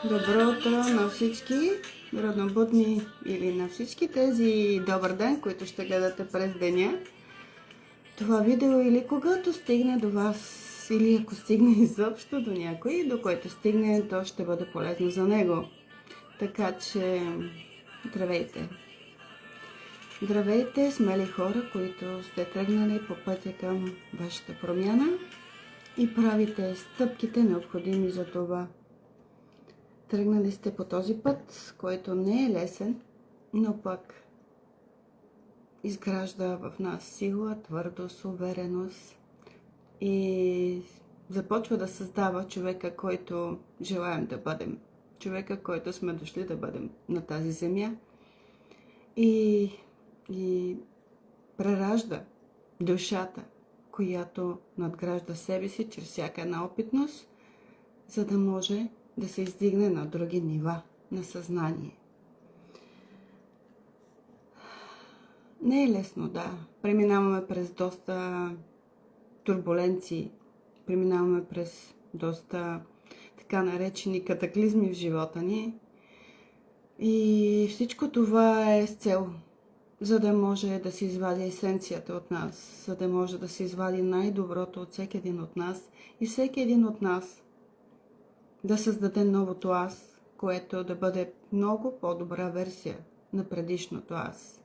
Добро утро на всички равнобудни или на всички тези добър ден, които ще гледате през деня. Това видео или когато стигне до вас, или ако стигне изобщо до някой, до който стигне, то ще бъде полезно за него. Така че, здравейте! Здравейте, смели хора, които сте тръгнали по пътя към вашата промяна и правите стъпките необходими за това. Тръгнали сте по този път, който не е лесен, но пък изгражда в нас сила, твърдост, увереност и започва да създава човека, който желаем да бъдем. Човека, който сме дошли да бъдем на тази земя и преражда душата, която надгражда себе си чрез всяка една опитност, за да може да се издигне на други нива на съзнание. Не е лесно, да. Преминаваме през доста турбуленции, преминаваме през доста така наречени катаклизми в живота ни. И всичко това е с цел, за да може да се извади есенцията от нас, за да може да се извади най-доброто от всеки един от нас и всеки един от нас да създаде новото аз, което да бъде много по-добра версия на предишното аз.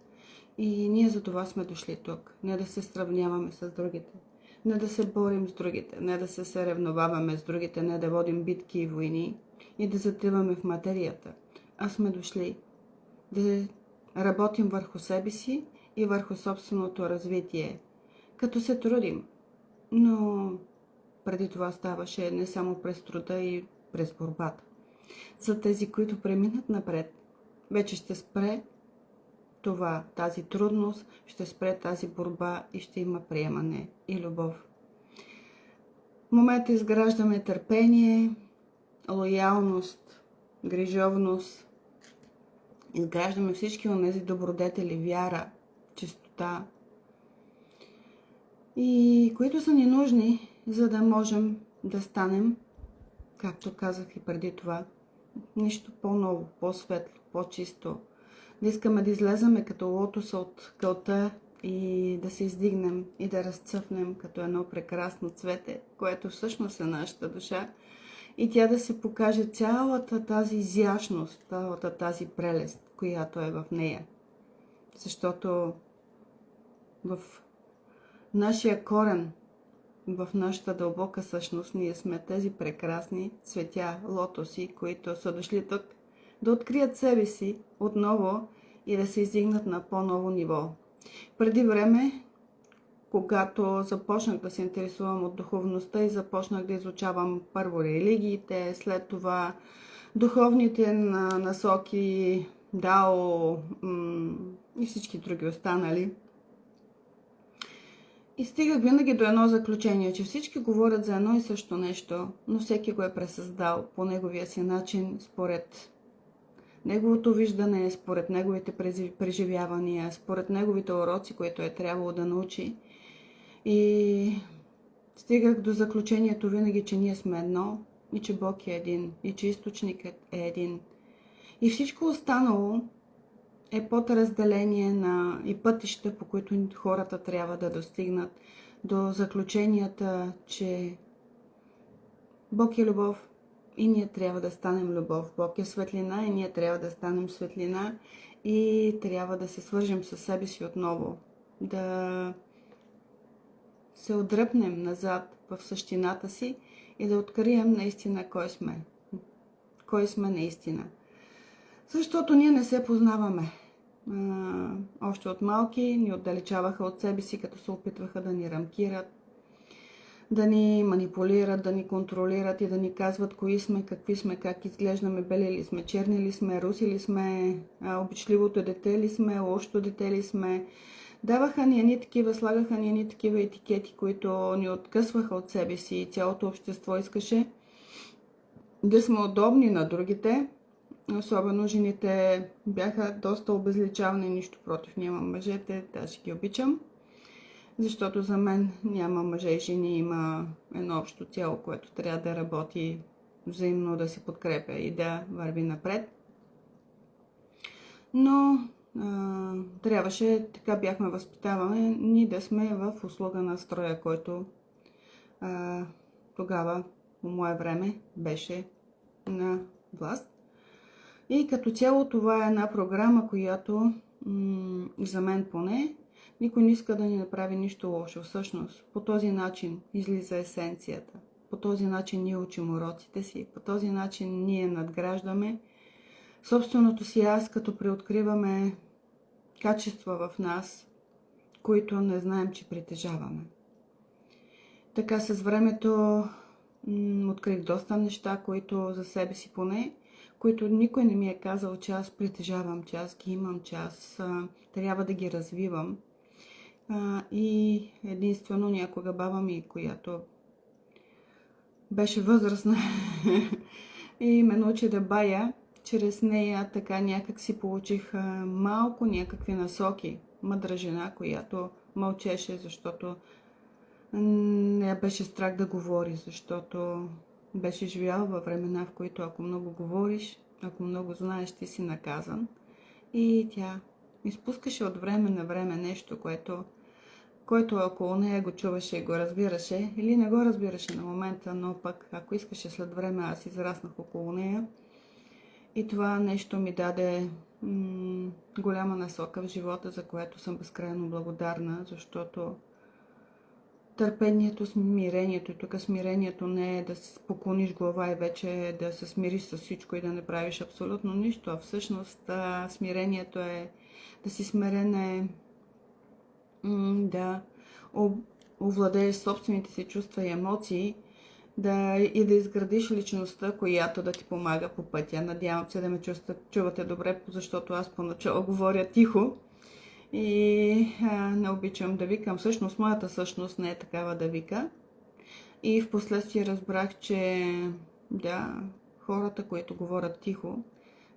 И ние за това сме дошли тук. Не да се сравняваме с другите, не да се борим с другите, не да се съревноваваме с другите, не да водим битки и войни и да затриваме в материята. А сме дошли да работим върху себе си и върху собственото развитие, като се трудим. Но преди това ставаше не само през труда и през борбата. За тези, които преминат напред, вече ще спре тази трудност, ще спре тази борба и ще има приемане и любов. В момента изграждаме търпение, лоялност, грижовност. Изграждаме всички онези добродетели, вяра, чистота, и които са ни нужни, за да можем да станем, както казах и преди това, нещо по-ново, по-светло, по-чисто. Да искаме да излеземе като лотоса от кълта и да се издигнем и да разцъфнем като едно прекрасно цвете, което всъщност е нашата душа, и тя да се покаже цялата тази изящност, цялата тази прелест, която е в нея. Защото в нашия корен, в нашата дълбока същност, ние сме тези прекрасни цветя, лотоси, които са дошли тук да открият себе си отново и да се издигнат на по-ново ниво. Преди време, когато започнах да се интересувам от духовността и започнах да изучавам първо религиите, след това духовните насоки, дао и всички други останали, и стигах винаги до едно заключение, че всички говорят за едно и също нещо, но всеки го е пресъздал по неговия си начин, според неговото виждане, според неговите преживявания, според неговите уроци, които е трябвало да научи. И стигах до заключението винаги, че ние сме едно и че Бог е един и че източникът е един. И всичко останало е подразделение и пътища, по които хората трябва да достигнат до заключенията, че Бог е любов и ние трябва да станем любов. Бог е светлина и ние трябва да станем светлина и трябва да се свържем със себе си отново. Да се отдръпнем назад в същината си и да открием наистина кой сме. Кой сме наистина. Защото ние не се познаваме. Още от малки ни отдалечаваха от себе си, като се опитваха да ни рамкират, да ни манипулират, да ни контролират и да ни казват кои сме, какви сме, как изглеждаме, бели ли сме, черни ли сме, руси ли сме, обичливото дете ли сме, лошото дете ли сме. Даваха ни едни такива, слагаха ни едни такива етикети, които ни откъсваха от себе си, и цялото общество искаше да сме удобни на другите. Особено жените бяха доста обезличавани, нищо против нямам мъжете, даже ги обичам. Защото за мен няма мъже и жени, има едно общо тяло, което трябва да работи взаимно да се подкрепя и да върви напред. Но трябваше, така бяхме възпитавани, ние да сме в услуга на строя, който тогава, по мое време, беше на власт. И като цяло това е една програма, която за мен поне, никой не иска да ни направи нищо лошо. Всъщност, по този начин излиза есенцията. По този начин ние учим уроците си. По този начин ние надграждаме собственото си аз, като преоткриваме качества в нас, които не знаем, че притежаваме. Така с времето открих доста неща, които за себе си поне, които никой не ми е казал, че аз притежавам, че аз ги имам, че аз трябва да ги развивам. И единствено някога баба ми, която беше възрастна и ме научи да бая, чрез нея така някак си получих малко някакви насоки. Мъдра жена, която мълчеше, защото не беше страх да говори, защото беше живяла във времена, в които ако много говориш, ако много знаеш, ти си наказан. И тя изпускаше от време на време нещо, което около нея го чуваше и го разбираше, или не го разбираше на момента, но пък ако искаше след време, аз израснах около нея. И това нещо ми даде голяма насока в живота, за което съм безкрайно благодарна, защото търпението, смирението, и тук смирението не е да се поклониш глава и вече да се смириш с всичко и да не правиш абсолютно нищо, а всъщност смирението е да си смирен, е да овладееш собствените си чувства и емоции, да изградиш личността, която да ти помага по пътя. Надявам се да ме чувате добре, защото аз поначало говоря тихо и не обичам да викам. Всъщност, моята същност не е такава да вика. И в последствие разбрах, че да, хората, които говорят тихо,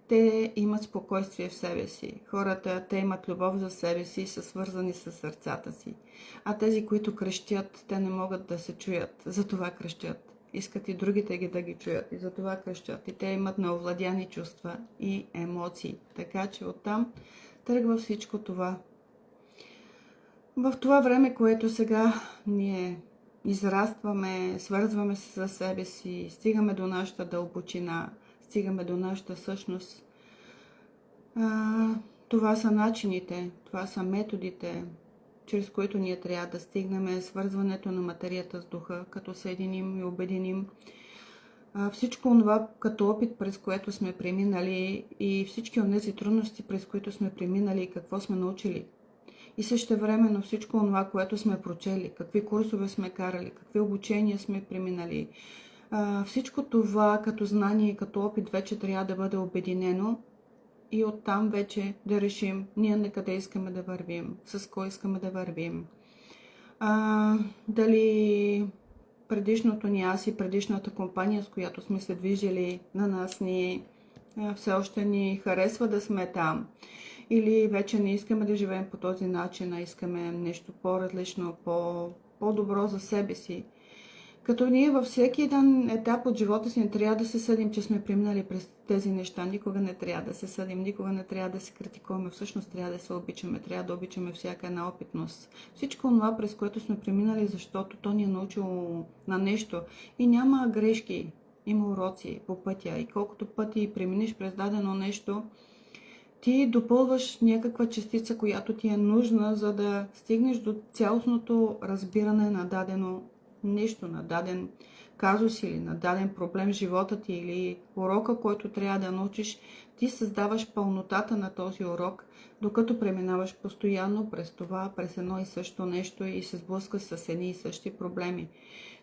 те имат спокойствие в себе си. Хората, те имат любов за себе си и са свързани с сърцата си. А тези, които крещят, те не могат да се чуят. Затова крещят. Искат и другите да ги чуят. И затова крещят. И те имат неовладяни чувства и емоции. Така че оттам тръгва всичко това. В това време, което сега ние израстваме, свързваме се със себе си, стигаме до нашата дълбочина, стигаме до нашата същност. Това са начините, това са методите, чрез които ние трябва да стигнем свързването на материята с духа, като съединим и обединим всичко това като опит, през което сме преминали, и всички от тези трудности, през които сме преминали и какво сме научили. И същевременно всичко това, което сме прочели, какви курсове сме карали, какви обучения сме преминали. Всичко това като знание и като опит вече трябва да бъде обединено и оттам вече да решим ние на къде искаме да вървим, с кой искаме да вървим. Дали предишното ни аз и предишната компания, с която сме се движили, на нас все още ни харесва да сме там. Или вече не искаме да живеем по този начин, а искаме нещо по-различно, по-добро за себе си. Като ние във всеки един етап от живота си не трябва да се съдим, че сме преминали през тези неща. Никога не трябва да се съдим, никога не трябва да се критикуваме. Всъщност трябва да се обичаме, трябва да обичаме всяка една опитност. Всичко това, през което сме преминали, защото то ни е научило на нещо. И няма грешки, има уроци по пътя. И колкото пъти преминеш през дадено нещо, ти допълваш някаква частица, която ти е нужна, за да стигнеш до цялостното разбиране на дадено нещо, на даден казус или на даден проблем в живота ти или урока, който трябва да научиш. Ти създаваш пълнотата на този урок, докато преминаваш постоянно през това, през едно и също нещо и се сблъскаш с едни и същи проблеми.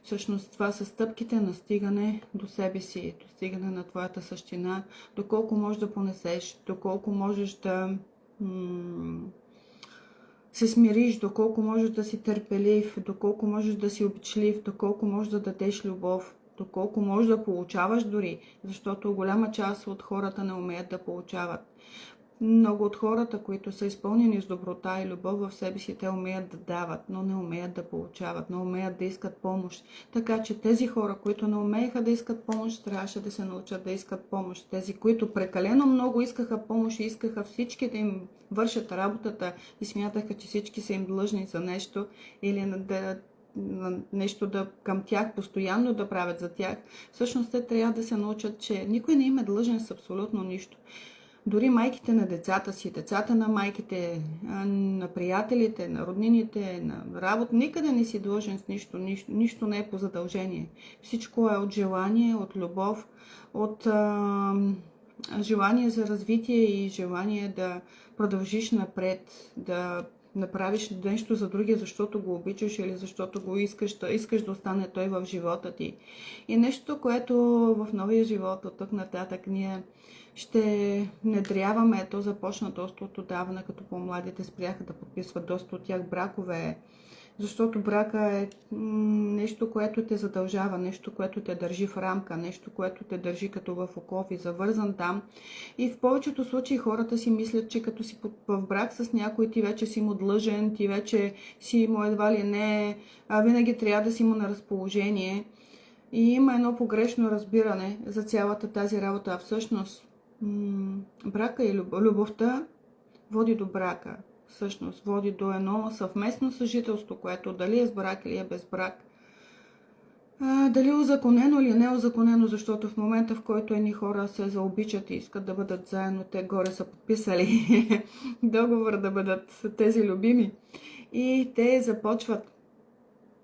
Всъщност това са стъпките на стигане до себе си, до стигане на твоята същина, доколко можеш да понесеш, доколко можеш да се смириш, доколко можеш да си търпелив, доколко можеш да си обичлив, доколко можеш да дадеш любов, доколко можеш да получаваш дори, защото голяма част от хората не умеят да получават. Много от хората, които са изпълнени с доброта и любов в себе си, те умеят да дават, но не умеят да получават, не умеят да искат помощ. Така че тези хора, които не умееха да искат помощ, трябваше да се научат да искат помощ. Тези, които прекалено много искаха помощ и искаха всички да им вършат работата и смятаха, че всички са им длъжни за нещо или нещо към тях, постоянно да правят за тях, всъщност те трябва да се научат, че никой не им е длъжен с абсолютно нищо. Дори майките на децата си, децата на майките, на приятелите, на роднините, на работа, никъде не си длъжен с нищо не е по задължение. Всичко е от желание, от любов, от желание за развитие и желание да продължиш напред, да направиш нещо за другия, защото го обичаш или защото го искаш да остане той в живота ти. И нещо, което в новия живот от тук нататък ние ще внедряваме, то започна доста от отдавна, като по-младите спряха да подписват доста от тях бракове, защото брака е нещо, което те задължава, нещо, което те държи в рамка, нещо, което те държи като в оков и завързан там. И в повечето случаи хората си мислят, че като си в брак с някой, ти вече си му длъжен, ти вече си му едва ли не, винаги трябва да си му на разположение. И има едно погрешно разбиране за цялата тази работа, а всъщност брака и любовта води до брака. Всъщност води до едно съвместно съжителство, което дали е с брак или е без брак. Дали е узаконено или не е узаконено, защото в момента, в който едни хора се заобичат и искат да бъдат заедно, те горе са подписали договор да бъдат тези любими. И те започват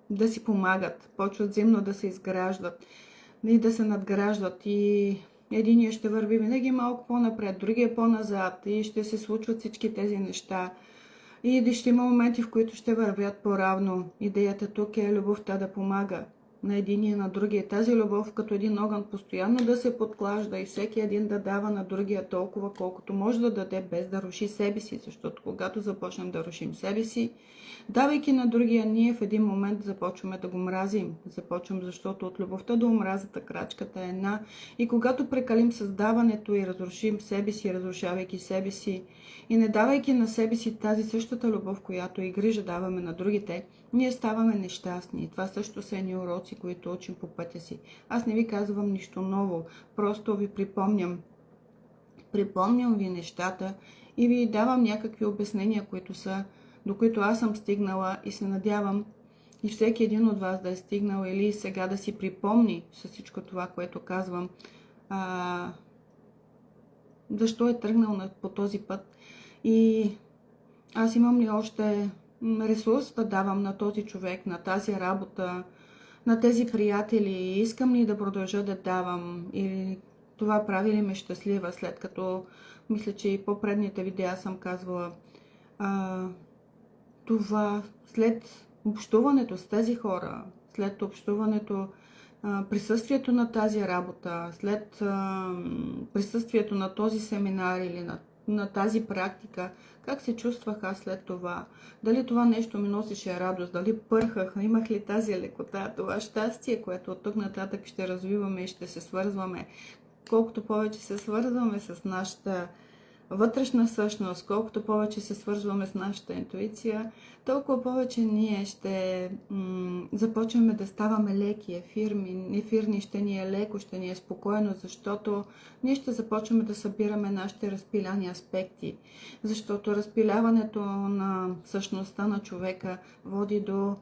да си помагат, почват взаимно да се изграждат и да се надграждат. И единия ще върви винаги малко по-напред, другия по-назад и ще се случват всички тези неща. И ще има моменти, в които ще вървят по-равно. Идеята тук е любовта да помага на единия, на другия. Тази любов като един огън постоянно да се подклажда и всеки един да дава на другия толкова, колкото може да даде, без да руши себе си. Защото когато започнем да рушим себе си, давайки на другия, ние в един момент започваме да го мразим. Започвам, защото от любовта до омразата крачката е една. И когато прекалим създаването и разрушим себе си, разрушавайки себе си и не давайки на себе си тази същата любов, която и грижа даваме на другите, ние ставаме нещастни. Това също са едни уроци, които учим по пътя си. Аз не ви казвам нищо ново, просто ви припомням. Припомням ви нещата и ви давам някакви обяснения, до които аз съм стигнала и се надявам и всеки един от вас да е стигнал или сега да си припомни с всичко това, което казвам, защо е тръгнал по този път. И аз имам ли още ресурс да давам на този човек, на тази работа, на тези приятели, искам ли да продължа да давам или това прави ли ме щастлива, след като мисля, че и по-предните видеа съм казвала това след общуването с тези хора, след общуването, присъствието на тази работа, след присъствието на този семинар или на тази практика, как се чувствах аз след това, дали това нещо ми носеше радост, дали пърхах, имах ли тази лекота, това щастие, което от тук нататък ще развиваме и ще се свързваме. Колкото повече се свързваме с нашата вътрешна същност, колкото повече се свързваме с нашата интуиция, толкова повече ние ще започваме да ставаме леки, ефирни, ще ни е леко, ще ни е спокойно, защото ние ще започваме да събираме нашите разпиляни аспекти, защото разпиляването на същността на човека води до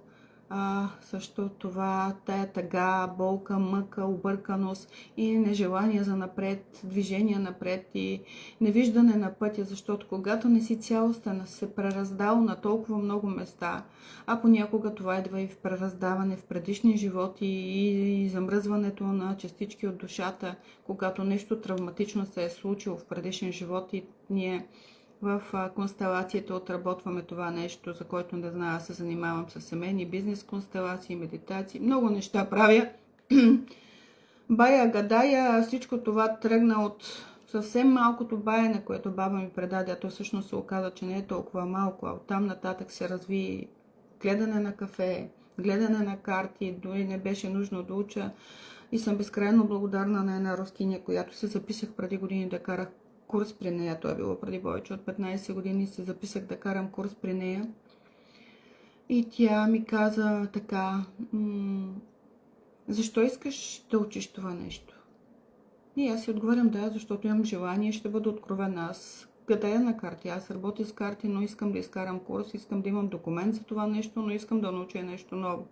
също това, тая тъга, болка, мъка, обърканост и нежелание за напред, движение напред и невиждане на пътя, защото когато не си цялостен, се прераздал на толкова много места, а понякога това идва и в прераздаване в предишни животи и замръзването на частички от душата, когато нещо травматично се е случило в предишен живот и ние в констелацията отработваме това нещо, за който не знам, се занимавам с семейни бизнес констелации, медитации, много неща правя. Бая, гадая, всичко това тръгна от съвсем малкото баяне, което баба ми предаде, а то всъщност се оказа, че не е толкова малко, а оттам нататък се разви гледане на кафе, гледане на карти, дори не беше нужно да уча и съм безкрайно благодарна на една рускиня, която се записах преди години да карах курс при нея. Това е било преди повече от 15 години. Се записах да карам курс при нея. И тя ми каза така, защо искаш да учиш това нещо? И аз си отговарям, да, защото имам желание, ще бъда откровена. Аз гадая на карти, аз работя с карти, но искам да изкарам курс, искам да имам документ за това нещо, но искам да науча нещо ново.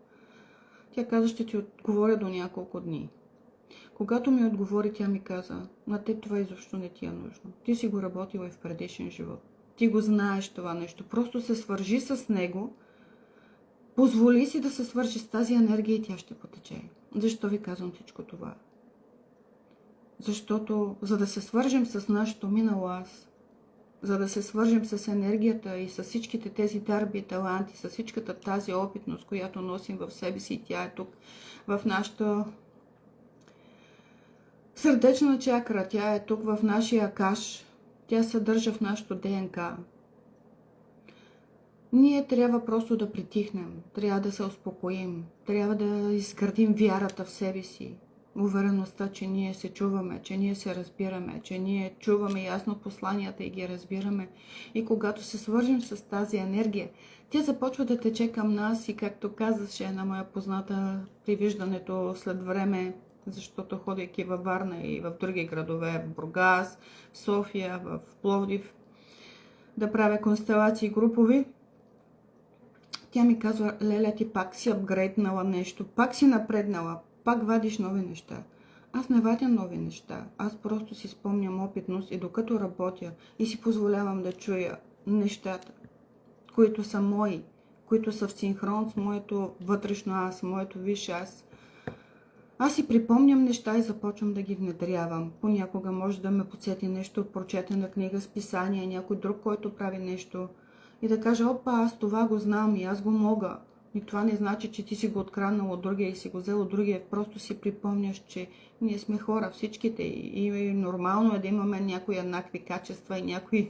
Тя каза, ще ти отговоря до няколко дни. Когато ми отговори, тя ми каза, на теб това изобщо не ти е нужно. Ти си го работила и в предишен живот. Ти го знаеш това нещо. Просто се свържи с него, позволи си да се свържи с тази енергия и тя ще потече. Защо ви казвам всичко това? Защото, за да се свържем с нашето минало аз, за да се свържем с енергията и с всичките тези дарби и таланти, с всичката тази опитност, която носим в себе си, и тя е тук в нашата сърдечна чакра, тя е тук в нашия акаш, тя съдържа в нашото ДНК. Ние трябва просто да притихнем, трябва да се успокоим, трябва да изградим вярата в себе си, увереността, че ние се чуваме, че ние се разбираме, че ние чуваме ясно посланията и ги разбираме. И когато се свържим с тази енергия, тя започва да тече към нас и, както казаше една моя позната при виждането след време, защото ходейки във Варна и в други градове, в Бургас, в София, в Пловдив, да правя констелации групови, тя ми казва, Леля, ти пак си апгрейднала нещо, пак си напреднала, пак вадиш нови неща. Аз не вадя нови неща, аз просто си спомням опитност и докато работя и си позволявам да чуя нещата, които са мои, които са в синхрон с моето вътрешно аз, моето висше аз. Аз си припомням неща и започвам да ги внедрявам. Понякога може да ме подсети нещо от прочетена книга, списание, някой друг, който прави нещо. И да кажа, опа, аз това го знам и аз го мога. И това не значи, че ти си го откранал от другия и си го взел от другия. Просто си припомняш, че ние сме хора, всичките. И нормално е да имаме някои еднакви качества и някои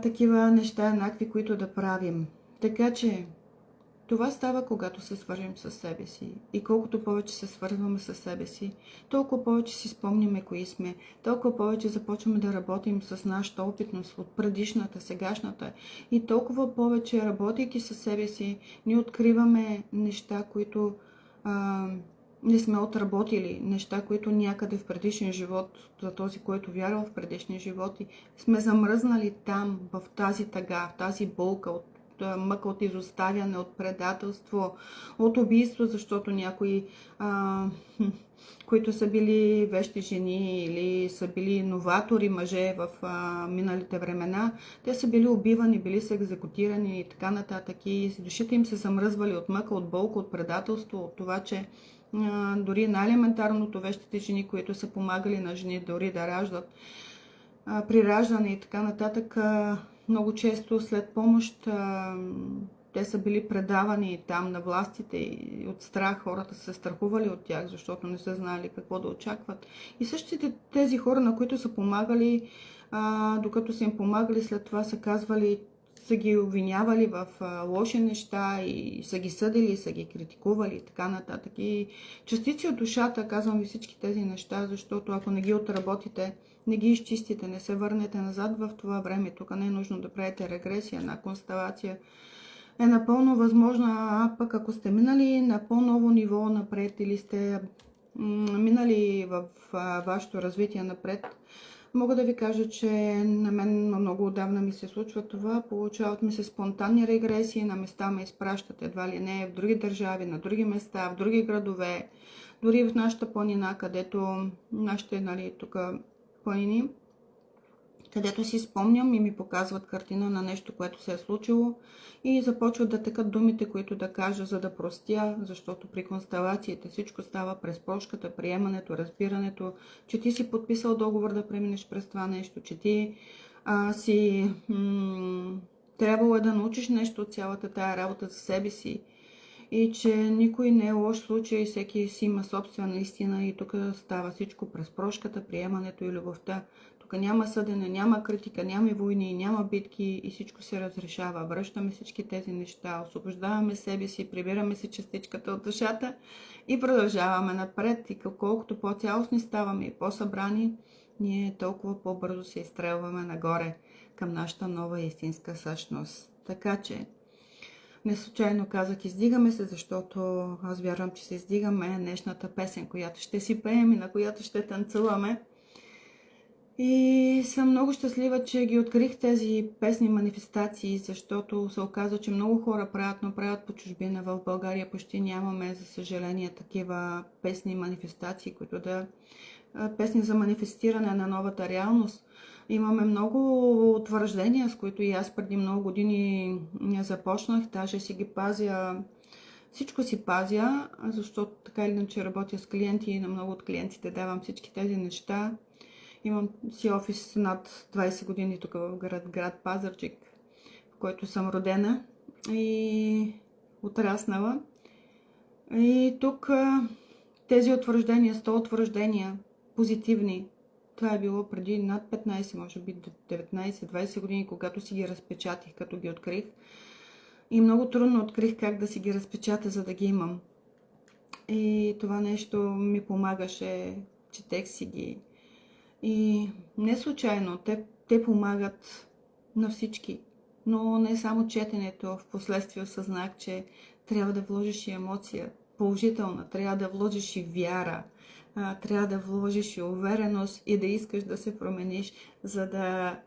такива неща еднакви, които да правим. Така че това става, когато се свържем с себе си. И колкото повече се свързваме с себе си, толкова повече си спомняме кои сме, толкова повече започваме да работим с нашата опитност от предишната, сегашната. И толкова повече, работейки със себе си, ние откриваме неща, които не сме отработили, неща, които някъде в предишен живот, за този, който вярва в предишни животи, сме замръзнали там, в тази тъга, в тази болка, от мъка от изоставяне, от предателство, от убийство, защото някои, които са били вещи жени или са били новатори мъже в миналите времена, те са били убивани, били са екзекутирани и така нататък. И душите им се замръзвали от мъка, от болка, от предателство, от това, че дори най-елементарното вещите жени, които са помагали на жени дори да раждат, при раждане и така нататък, много често след помощ те са били предавани там на властите и от страх хората са се страхували от тях, защото не са знали какво да очакват. И същите тези хора, на които са помагали, докато са им помагали, след това са казвали, са ги обвинявали в лоши неща и са ги съдили, са ги критикували и така нататък. И частици от душата, казвам ви всички тези неща, защото ако не ги отработите, не ги изчистите, не се върнете назад в това време, тук не е нужно да правите регресия, една констелация е напълно възможна, а пък ако сте минали на по-ново ниво напред или сте минали в вашето развитие напред, мога да ви кажа, че на мен много отдавна ми се случва това. Получават ми се спонтанни регресии, на места ме изпращат едва ли не в други държави, на други места, в други градове, дори в нашата планина, където нашите, тук планини, където си спомням и ми показват картина на нещо, което се е случило и започват да текат думите, които да кажа, за да простя, защото при констелациите всичко става през прошката, приемането, разбирането, че ти си подписал договор да преминеш през това нещо, че ти си трябвало да научиш нещо от цялата тая работа за себе си и че никой не е лош случай, всеки си има собствена истина и тук става всичко през прошката, приемането и любовта. Тук няма съдене, няма критика, няма войни, няма битки и всичко се разрешава. Връщаме всички тези неща, освобождаваме себе си, прибираме си частичката от душата и продължаваме напред. И колкото по-цялостни ставаме и по-събрани, ние толкова по-бързо се изстрелваме нагоре към нашата нова истинска същност. Така че, не случайно казах издигаме се, защото аз вярвам, че се издигаме. Днешната песен, която ще си пеем и на която ще танцуваме. И съм много щастлива, че ги открих тези песни манифестации, защото се оказа, че много хора правят, но правят по чужбина. В България почти нямаме, за съжаление, такива песни манифестации, които да... песни за манифестиране на новата реалност. Имаме много утвърждения, с които и аз преди много години започнах. Даже си ги пазя, всичко си пазя, защото така или иначе работя с клиенти и на много от клиентите давам всички тези неща. Имам си офис над 20 години тук в град Пазарджик, в който съм родена и отраснала. И тук тези утвърждения, 100 утвърждения, позитивни, това е било преди над 15, може би 19-20 години, когато си ги разпечатах, като ги открих. И много трудно открих как да си ги разпечата, за да ги имам. И това нещо ми помагаше, четех си ги. И не случайно, те помагат на всички. Но не само четенето, в последствие осъзнах, че трябва да вложиш и емоция положителна, трябва да вложиш и вяра, трябва да вложиш и увереност и да искаш да се промениш, за да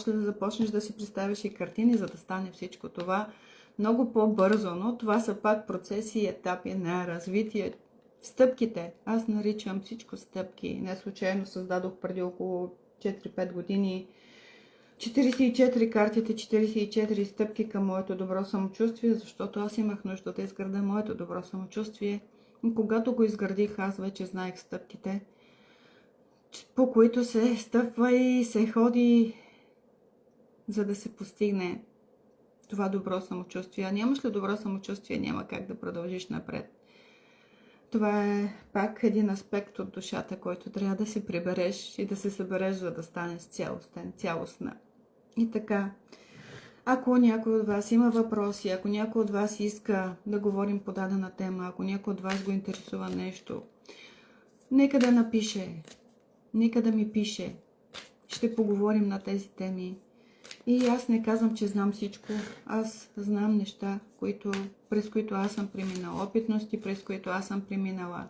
започнеш да си представиш и картини, за да стане всичко това много по-бързо. Но това са пак процеси и етапи на развитие. Стъпките, аз наричам всичко стъпки. Не случайно създадох преди около 4-5 години 44 картите, 44 стъпки към моето добро самочувствие, защото аз имах нужда да изградя моето добро самочувствие. И когато го изградих, аз вече знаех стъпките, по които се стъпва и се ходи, за да се постигне това добро самочувствие. А нямаш ли добро самочувствие, няма как да продължиш напред. Това е пак един аспект от душата, който трябва да си прибереш и да се събереш, за да станеш цялостен, цялостна. И така, ако някой от вас има въпроси, ако някой от вас иска да говорим по дадена тема, ако някой от вас го интересува нещо, нека да напише, нека да ми пише. Ще поговорим на тези теми. И аз не казвам, че знам всичко. Аз знам неща, през които аз съм преминала. Опитности, през които аз съм преминала.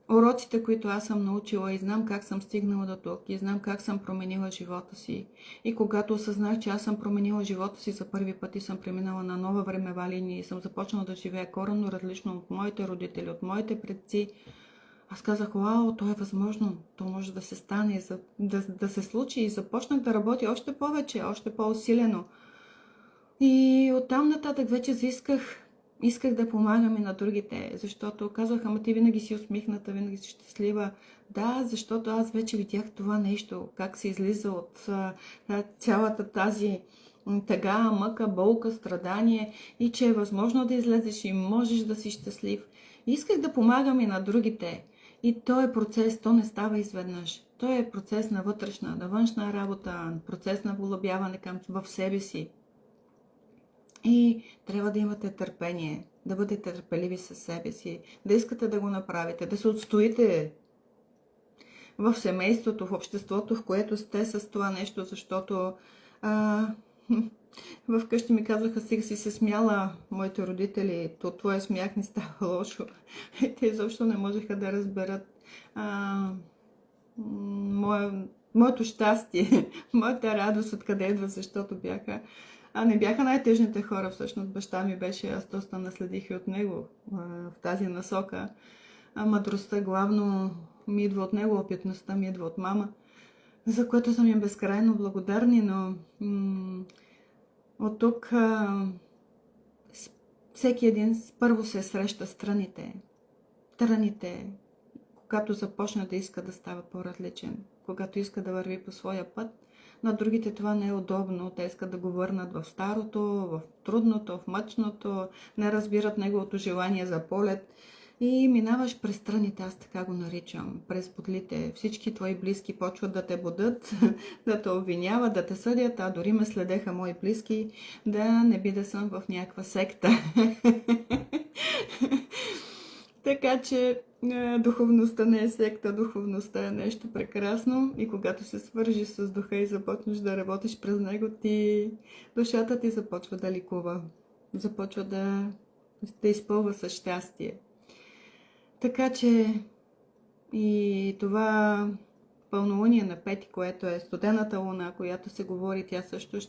Уроците, които аз съм научила и знам как съм стигнала до тук. И знам как съм променила живота си. И когато осъзнах, че аз съм променила живота си за първи път и съм преминала на нова времева линия и съм започнала да живея коренно различно от моите родители, от моите предци, аз казах, вау, то е възможно, то може да се стане, да се случи и започнах да работя още повече, още по-усилено. И оттам нататък вече исках да помагам и на другите, защото казвах, ама ти винаги си усмихната, винаги си щастлива. Да, защото аз вече видях това нещо, как се излиза от цялата тази тъга, мъка, болка, страдание и че е възможно да излезеш и можеш да си щастлив. И исках да помагам и на другите. И този е процес, то не става изведнъж. Той е процес на вътрешна, на външна работа, процес на влюбяване в себе си. И трябва да имате търпение, да бъдете търпеливи със себе си, да искате да го направите, да се отстоите в семейството, в обществото, в което сте с това нещо, защото вкъщи ми казаха, сега си се смяла моите родители, то твоя смях не става лошо. Те изобщо не можеха да разберат моето щастие, моята радост, откъде идва, защото не бяха най-тъжните хора, всъщност баща ми беше, аз доста наследих и от него в тази насока. Мъдростта главно ми идва от него, опитността ми идва от мама, за което съм им безкрайно благодарни, но от тук всеки един първо се среща с тръните, когато започне да иска да става по-различен, когато иска да върви по своя път. На другите това не е удобно. Те искат да го върнат в старото, в трудното, в мъчното, не разбират неговото желание за полет. И минаваш през страните, аз така го наричам, през подлите. Всички твои близки почват да те будат, да те обвиняват, да те съдят, а дори ме следеха мои близки, да не би да съм в някаква секта. Така че духовността не е секта, духовността е нещо прекрасно и когато се свържиш с духа и започнеш да работиш през него, душата ти започва да ликува, започва да изпълва със щастие. Така че и това пълнолуние на 5, което е студената луна, която се говори, тя също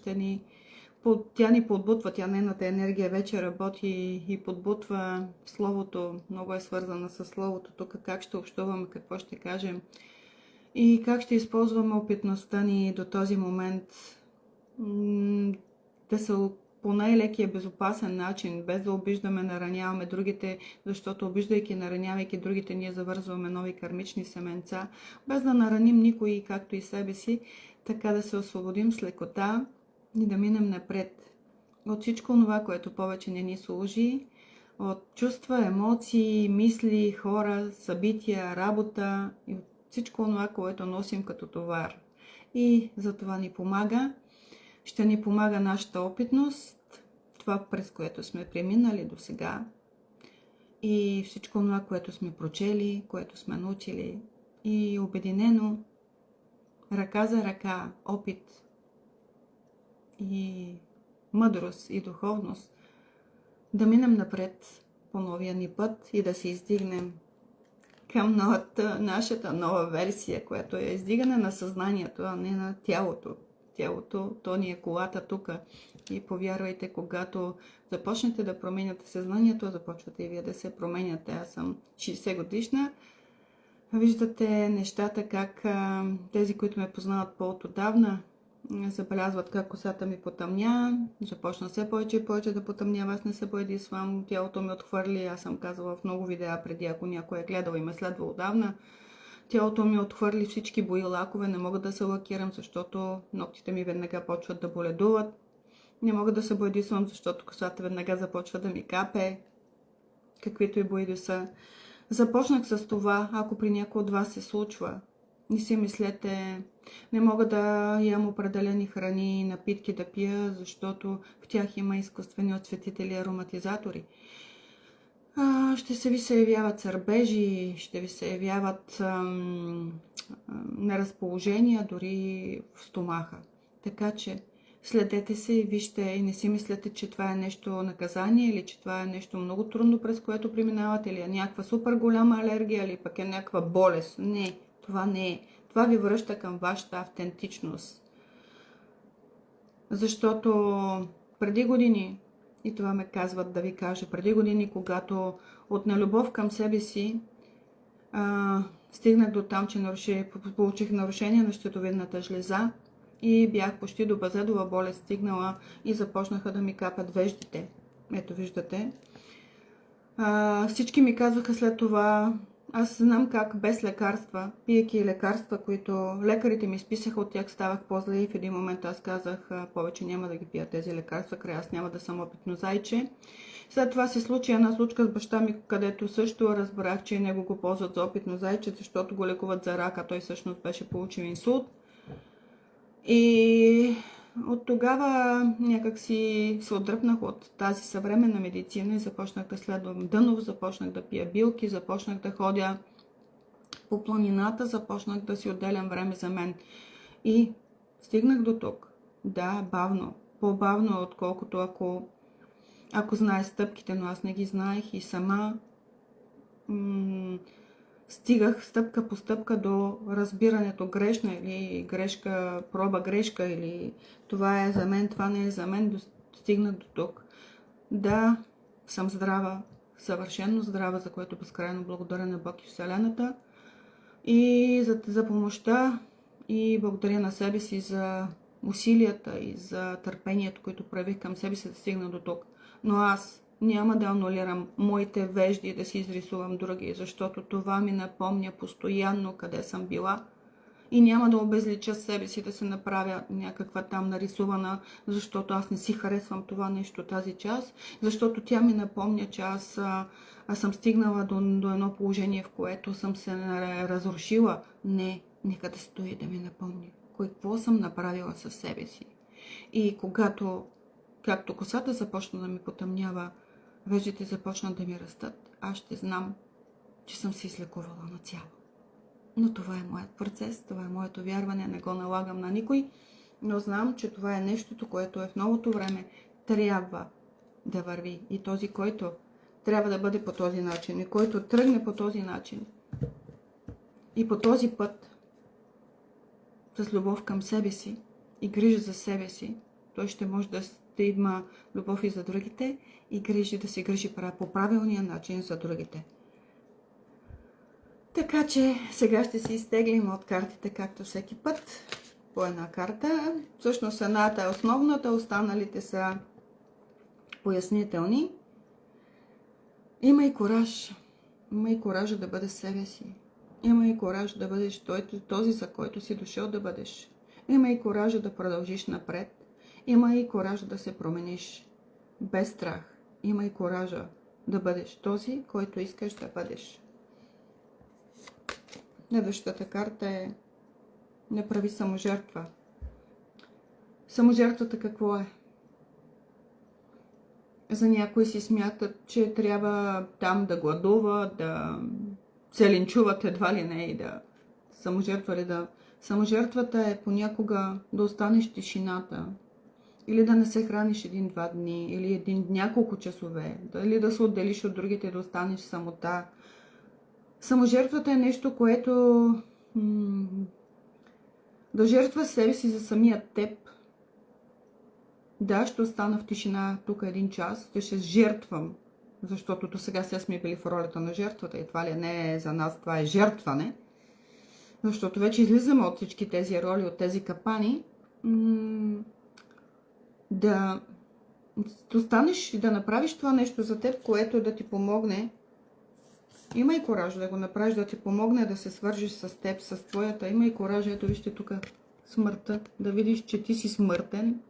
тя ни подбутва, нейната енергия вече работи и подбутва словото, много е свързана с словото, тук как ще общуваме, какво ще кажем и как ще използваме опитността ни до този момент да се по най-лекия безопасен начин, без да обиждаме, нараняваме другите, защото обиждайки, наранявайки другите, ние завързваме нови кармични семенца, без да нараним никой, както и себе си, така да се освободим с лекота и да минем напред от всичко това, което повече не ни служи, от чувства, емоции, мисли, хора, събития, работа и от всичко това, което носим като товар. И за това ни помага. Ще ни помага нашата опитност, това през което сме преминали до сега и всичко това, което сме прочели, което сме научили и обединено, ръка за ръка, опит и мъдрост и духовност, да минем напред по новия ни път и да се издигнем към нашата нова версия, която е издигане на съзнанието, а не на тялото. Тялото, то ни е колата тук. И повярвайте, когато започнете да променяте съзнанието, започвате и вие да се променяте. Аз съм 60 годишна. Виждате нещата, как тези, които ме познават по-отдавна, забелязват как косата ми потъмня. Започна все повече и повече да потъмнява. Аз не се боядисвам. Тялото ми отхвърли. Аз съм казала в много видеа преди, ако някой е гледал и ме следва отдавна. Тялото ми отхвърли всички бои лакове, не мога да се лакирам, защото ногтите ми веднага почват да боледуват. Не мога да се боядисвам, защото косата веднага започва да ми капе, каквито и бои да са. Започнах с това, ако при някой от вас се случва. Не си мислете, не мога да ям определени храни и напитки да пия, защото в тях има изкуствени отцветители и ароматизатори. Ще се ви се явяват сърбежи, ще ви се явяват неразположения, дори в стомаха. Така че следете се и вижте и не си мислете, че това е нещо наказание или че това е нещо много трудно, през което преминавате, или е някаква супер голяма алергия, или пък е някаква болест. Не, това не е. Това ви връща към вашата автентичност. Защото преди години, и това ме казват да ви кажа, преди години, когато от нелюбов към себе си стигнах до там, че получих нарушение на щитовидната жлеза и бях почти до базедова болест стигнала и започнаха да ми капат веждите. Ето виждате. Всички ми казваха след това, аз знам как без лекарства, пиейки лекарства, които лекарите ми изписаха, от тях ставах по-зле и в един момент аз казах, повече няма да ги пия тези лекарства, край аз няма да съм опитно зайче. След това се случи една случка с баща ми, където също разбрах, че него го ползват за опитно зайче, защото го лекуват за рака, той всъщност беше получил инсулт. И от тогава някак си се отдръпнах от тази съвременна медицина и започнах да следвам Дънов, започнах да пия билки, започнах да ходя по планината, започнах да си отделям време за мен. И стигнах до тук. Да, бавно. По-бавно, отколкото ако знае стъпките, но аз не ги знаех и сама стигах стъпка по стъпка до разбирането грешна или грешка, проба грешка или това е за мен, това не е за мен, стигнах до тук. Да, съм здрава, съвършено здрава, за което безкрайно благодаря на Бог и Вселената и за помощта и благодаря на себе си за усилията и за търпението, което проявих към себе си да стигна до тук. Но аз няма да анулирам моите вежди и да си изрисувам други, защото това ми напомня постоянно къде съм била и няма да обезлича себе си да се направя някаква там нарисувана, защото аз не си харесвам това нещо тази част, защото тя ми напомня, че аз съм стигнала до едно положение, в което съм се разрушила. Не, нека да стои да ми напомня какво съм направила със себе си. И когато, както косата започна да ми потъмнява, веждите започнат да ми растат, аз ще знам, че съм се излекувала нацяло. Но това е моят процес, това е моето вярване, не го налагам на никой, но знам, че това е нещото, което е в новото време трябва да върви. И този, който трябва да бъде по този начин, и който тръгне по този начин и по този път с любов към себе си и грижа за себе си, той ще може да има любов и за другите и да се грижи по правилния начин за другите. Така че сега ще си изтеглим от картите, както всеки път, по една карта. Всъщност едната е основната, останалите са пояснителни. Имай кораж. Имай коража да бъдеш себе си. Имай кораж да бъдеш този, за който си дошъл да бъдеш. Имай коража да продължиш напред. Имай коража да се промениш без страх. Имай коража да бъдеш този, който искаш да бъдеш. Следващата карта е не прави саможертва. Саможертвата какво е? За някои си смятат, че трябва там да гладува, да се линчуват едва ли не и да саможертва ли да... Саможертвата е понякога да останеш в тишината, или да не се храниш 1-2 дни, или няколко часове, или да се отделиш от другите, да останеш самота. Саможертвата е нещо, което да жертва себе си за самия теб. Да, ще остана в тишина тук 1 час, ще жертвам, защото до сега сме били в ролята на жертвата и това ли не е за нас, това е жертване. Защото вече излизаме от всички тези роли, от тези капани. Да останеш и да направиш това нещо за теб, което да ти помогне. Имай кораж да го направиш, да ти помогне да се свържиш с теб, с твоята. Имай кораж, ето вижте тук смъртта, да видиш, че ти си смъртен.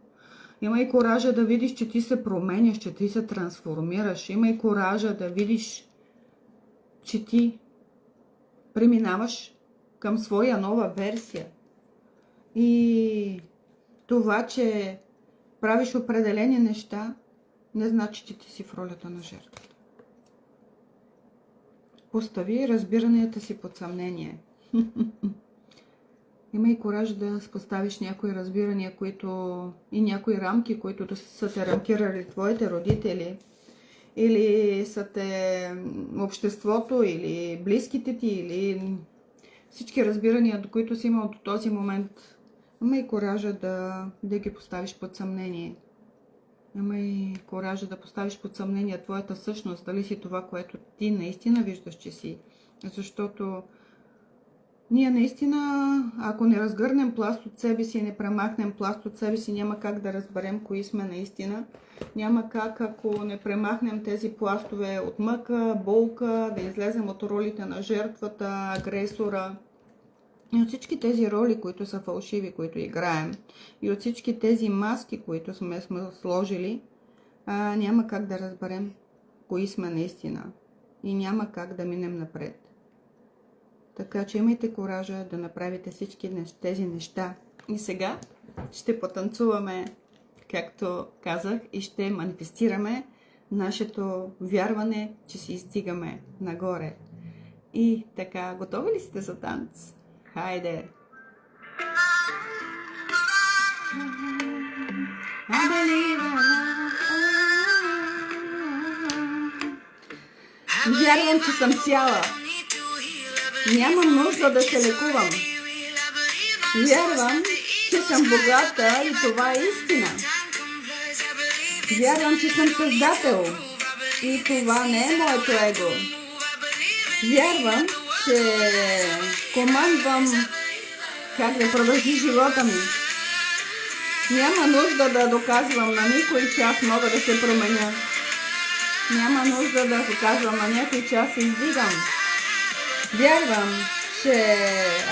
Имай коража да видиш, че ти се променяш, че ти се трансформираш. Имай коража да видиш, че ти преминаваш към своя нова версия. И това, че правиш определени неща, не значи, че ти си в ролята на жертва. Постави разбиранията си под съмнение. Имай кораж да поставиш някои разбирания, и някои рамки, които да са те рамкирали твоите родители, или са те обществото, или близките ти, или всички разбирания, до които си имал до този момент. Имай коража да ги поставиш под съмнение. Имай коража да поставиш под съмнение твоята същност, дали си това, което ти наистина виждаш, че си. Защото ние наистина, ако не разгърнем пласт от себе си и не премахнем пласт от себе си, няма как да разберем кои сме наистина. Няма как, ако не премахнем тези пластове от мъка, болка, да излезем от ролите на жертвата, агресора. И от всички тези роли, които са фалшиви, които играем, и от всички тези маски, които сме сложили, няма как да разберем кои сме наистина. И няма как да минем напред. Така че имайте коража да направите всички тези неща. И сега ще потанцуваме, както казах, и ще манифестираме нашето вярване, че си издигаме нагоре. И така, готови ли сте за танц? Хайде! Вярвам, че съм цяла. Нямам нужда да се лекувам. Вярвам, че съм богата и това е истина. Вярвам, че съм създател и това не е моето его. Вярвам, че командвам как да продължи живота ми. Няма нужда да доказвам на никой, че аз мога да се променя. Няма нужда да доказвам на някой, че аз се издигам. Вярвам, че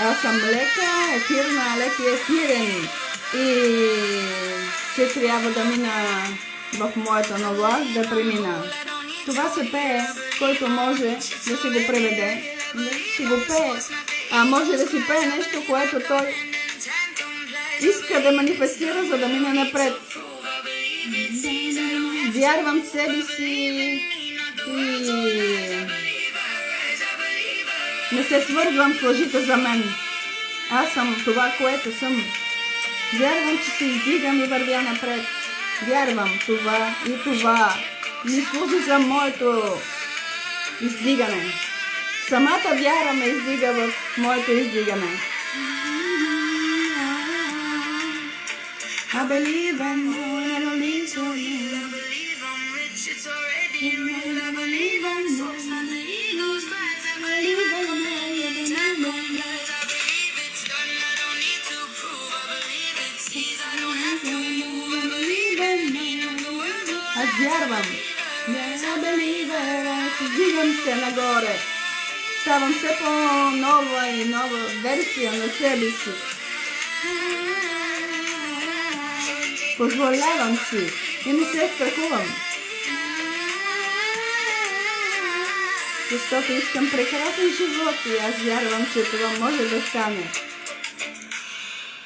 аз съм лека, ефирна, лек и ефирен и че трябва да мина в моята нова, да премина. Това се пее, който може да си го преведе, да си го пее, а може да си пее нещо, което той иска да манифестира, за да мине напред. Вярвам в себе си и Не се свързвам с лъжите за мен. Аз съм това, което съм. Вярвам, че се издигам и вървя напред. Вярвам това и това ми служи за моето издигане. Самата вяра ме издига в моето издигане. I believe in you and I don't need to you. I believe I'm rich, it's already real. I believe I'm source from the eagle's rise. I believe I'm million and I don't rise. I believe it's done, I don't need to prove. I believe it's easy, I don't have to move. I believe in me, not the words of Аз вярвам. I believe it. Аз издигам се нагоре. Ставам все по-нова и нова версия на себе си. Позволявам си и не се страхувам. Защото искам прекрасен живот и аз вярвам, че това може да стане.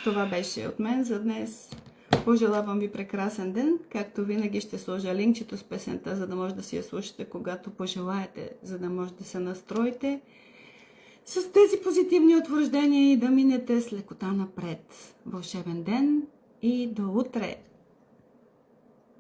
Това беше от мен за днес. Пожелавам ви прекрасен ден. Както винаги ще сложа линкчето с песента, за да може да си я слушате когато пожелаете, за да може да се настроите с тези позитивни утвърждения и да минете с лекота напред. Вълшебен ден и до утре!